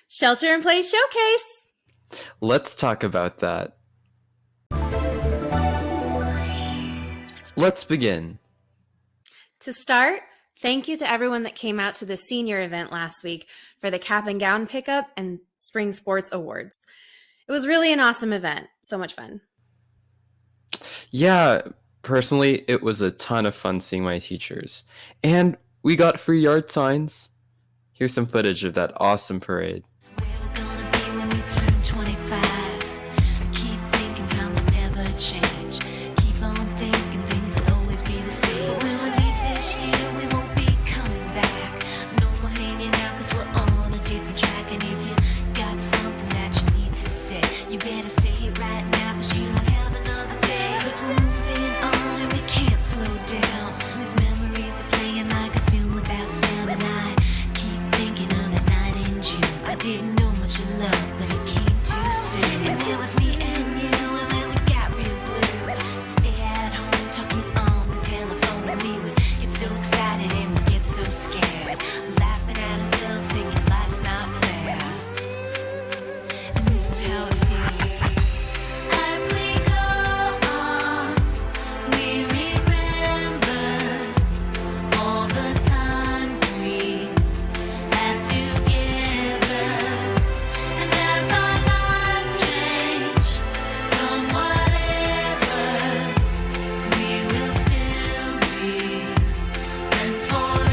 Shelter in Place Showcase! Let's talk about that. Let's begin. To start, thank you to everyone that came out to the senior event last week for the cap and gown pickup and spring sports awards. It was really an awesome event. So much fun. Yeah, personally, it was a ton of fun seeing my teachers. And we got free yard signs. Here's some footage of that awesome parade. Where we're gonna be when we turn 25. I keep thinking times will never change. Keep on thinking things will always be the same. But when we leave this year, we won't be coming back. No more hanging out cause we're on a different track. And if you got something that you need to say, you better say it right now cause you don't have another day. Cause we're moving on and we can't slow down. These memories are playing like a film without sound. And I keep thinking of that night in June. I didn't know much of love, but it came too soon. And it was me and you, and then we got real blue. Stay at home talking on the telephone, and we would get so excited and we'd get so scared, laughing at ourselves, thinking life's not fair. And this is how it feels. As we go on, we remember all the times we had together. And as our lives change from whatever, we will still be friends forever.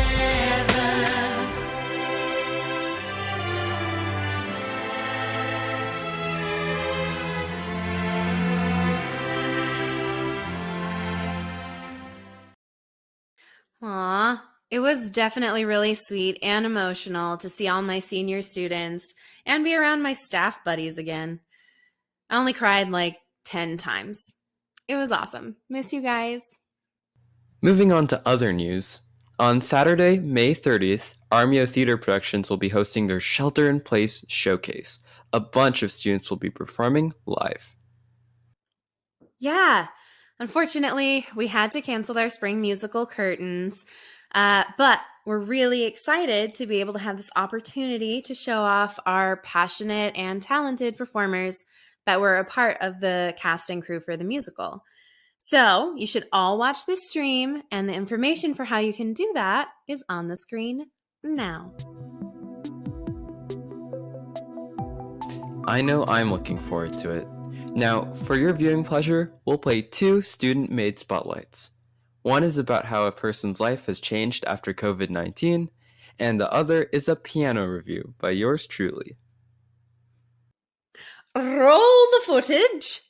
Aw, it was definitely really sweet and emotional to see all my senior students and be around my staff buddies again. I only cried like 10 times. It was awesome. Miss you guys. Moving on to other news. On Saturday, May 30th, Armijo Theater Productions will be hosting their Shelter in Place Showcase. A bunch of students will be performing live. Yeah, unfortunately, we had to cancel our spring musical curtains, but we're really excited to be able to have this opportunity to show off our passionate and talented performers that were a part of the cast and crew for the musical. So you should all watch this stream, and the information for how you can do that is on the screen now. I know I'm looking forward to it. Now, for your viewing pleasure, we'll play 2 student-made spotlights. One is about how a person's life has changed after COVID-19, and the other is a piano review by yours truly. Roll the footage!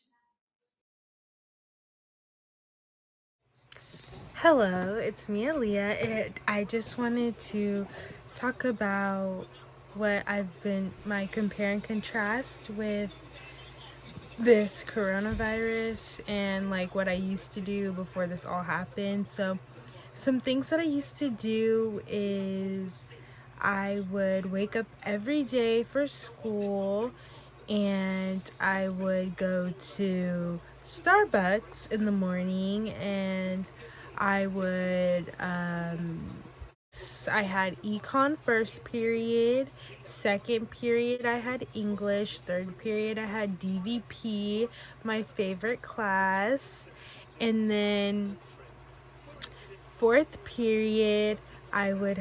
Hello, it's me, Aaliyah, and I just wanted to talk about my compare and contrast with this coronavirus and like what I used to do before this all happened. So some things that I used to do is I would wake up every day for school and I would go to Starbucks in the morning, and I would I had econ first period, second period I had English, third period I had DVP, my favorite class, and then fourth period I would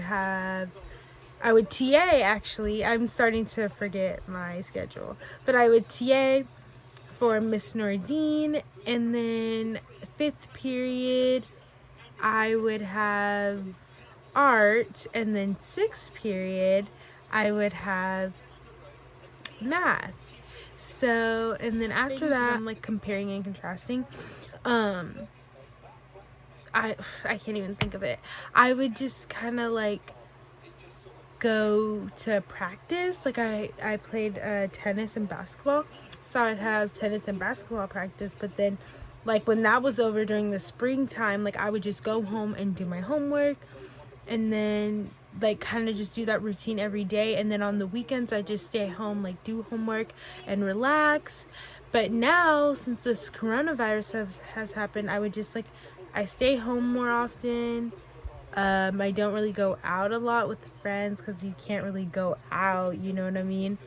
TA actually. I'm starting to forget my schedule, but I would TA for Miss Nordine, and then fifth period I would have art, and then sixth period I would have math. So, and then after that, I'm like comparing and contrasting. I can't even think of it. I would just kind of like go to practice. Like I played tennis and basketball, so I'd have tennis and basketball practice, but then like when that was over during the springtime, like I would just go home and do my homework, and then like kind of just do that routine every day, and then on the weekends I just stay home, like do homework and relax. But now, since this coronavirus has happened, I would just like I stay home more often, I don't really go out a lot with friends because you can't really go out, you know what I mean?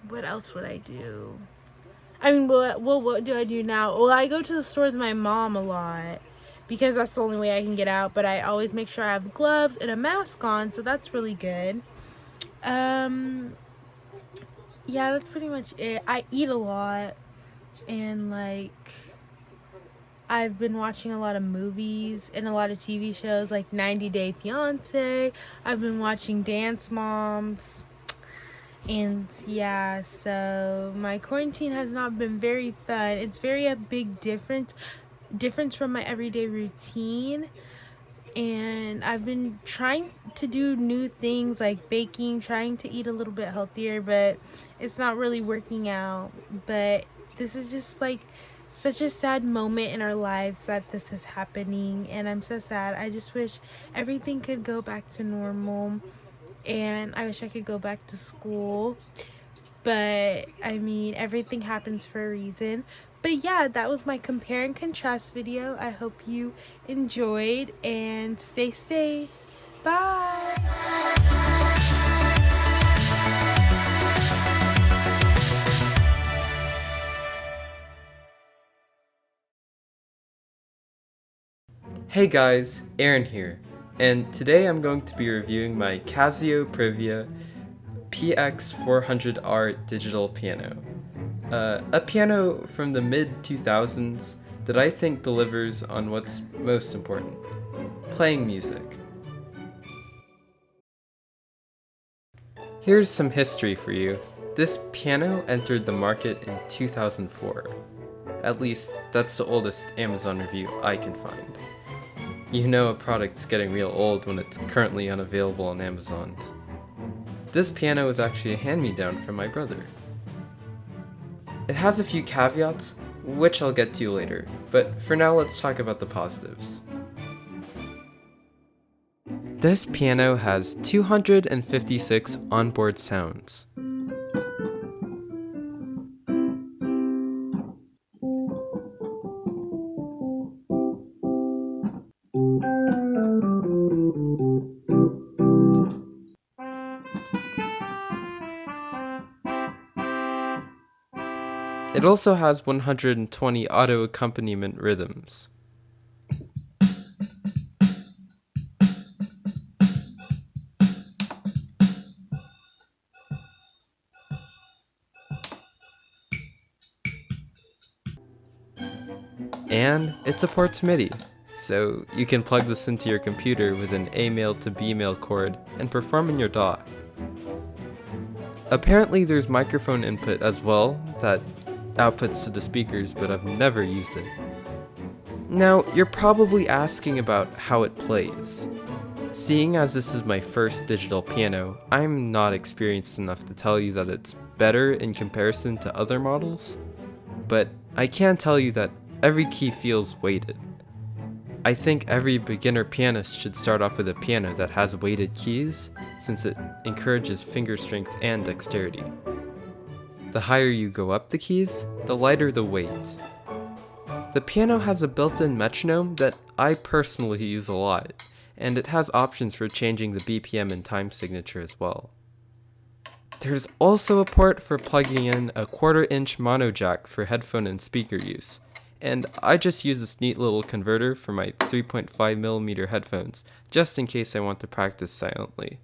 What else would I do? I mean, what do I do now? Well, I go to the store with my mom a lot because that's the only way I can get out, but I always make sure I have gloves and a mask on, so that's really good. Yeah, that's pretty much it. I eat a lot, and like I've been watching a lot of movies and a lot of TV shows like 90 Day Fiance. I've been watching Dance Moms. And yeah, so my quarantine has not been very fun. It's very a big difference from my everyday routine. And I've been trying to do new things like baking, trying to eat a little bit healthier, but it's not really working out. But this is just like such a sad moment in our lives that this is happening, and I'm so sad. I just wish everything could go back to normal, and I wish I could go back to school. But I mean, everything happens for a reason. But yeah, that was my compare and contrast video. I hope you enjoyed, and stay safe. Bye. Hey guys, Aaron here, and today I'm going to be reviewing my Casio Privia PX400R digital piano. A piano from the mid-2000s that I think delivers on what's most important, playing music. Here's some history for you. This piano entered the market in 2004. At least, that's the oldest Amazon review I can find. You know a product's getting real old when it's currently unavailable on Amazon. This piano is actually a hand-me-down from my brother. It has a few caveats, which I'll get to later, but for now let's talk about the positives. This piano has 256 onboard sounds. It also has 120 auto accompaniment rhythms. And it supports MIDI, so you can plug this into your computer with an A male to B male cord and perform in your DAW. Apparently there's microphone input as well that outputs to the speakers, but I've never used it. Now, you're probably asking about how it plays. Seeing as this is my first digital piano, I'm not experienced enough to tell you that it's better in comparison to other models, but I can tell you that every key feels weighted. I think every beginner pianist should start off with a piano that has weighted keys, since it encourages finger strength and dexterity. The higher you go up the keys, the lighter the weight. The piano has a built-in metronome that I personally use a lot, and it has options for changing the BPM and time signature as well. There's also a port for plugging in a 1/4-inch mono jack for headphone and speaker use, and I just use this neat little converter for my 3.5mm headphones, just in case I want to practice silently.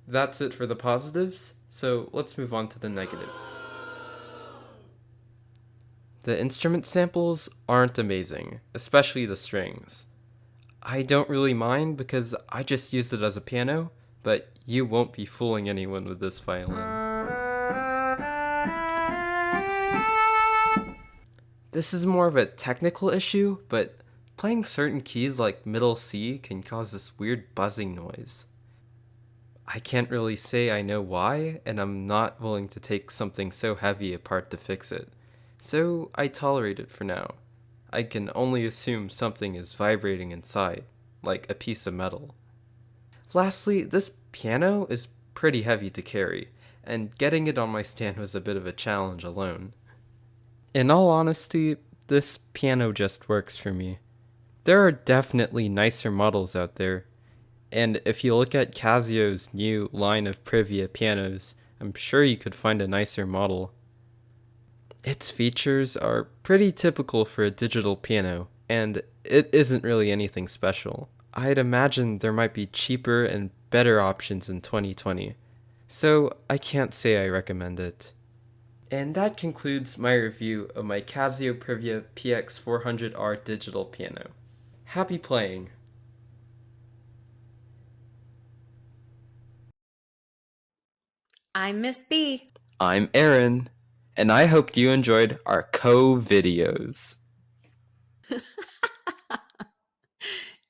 That's it for the positives, so let's move on to the negatives. The instrument samples aren't amazing, especially the strings. I don't really mind because I just use it as a piano, but you won't be fooling anyone with this violin. This is more of a technical issue, but playing certain keys like middle C can cause this weird buzzing noise. I can't really say I know why, and I'm not willing to take something so heavy apart to fix it. So I tolerate it for now. I can only assume something is vibrating inside, like a piece of metal. Lastly, this piano is pretty heavy to carry, and getting it on my stand was a bit of a challenge alone. In all honesty, this piano just works for me. There are definitely nicer models out there, and if you look at Casio's new line of Privia pianos, I'm sure you could find a nicer model. Its features are pretty typical for a digital piano, and it isn't really anything special. I'd imagine there might be cheaper and better options in 2020, so I can't say I recommend it. And that concludes my review of my Casio Privia PX400R digital piano. Happy playing! I'm Miss B. I'm Aaron, and I hoped you enjoyed our co-videos.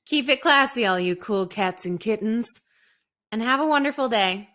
Keep it classy, all you cool cats and kittens, and have a wonderful day.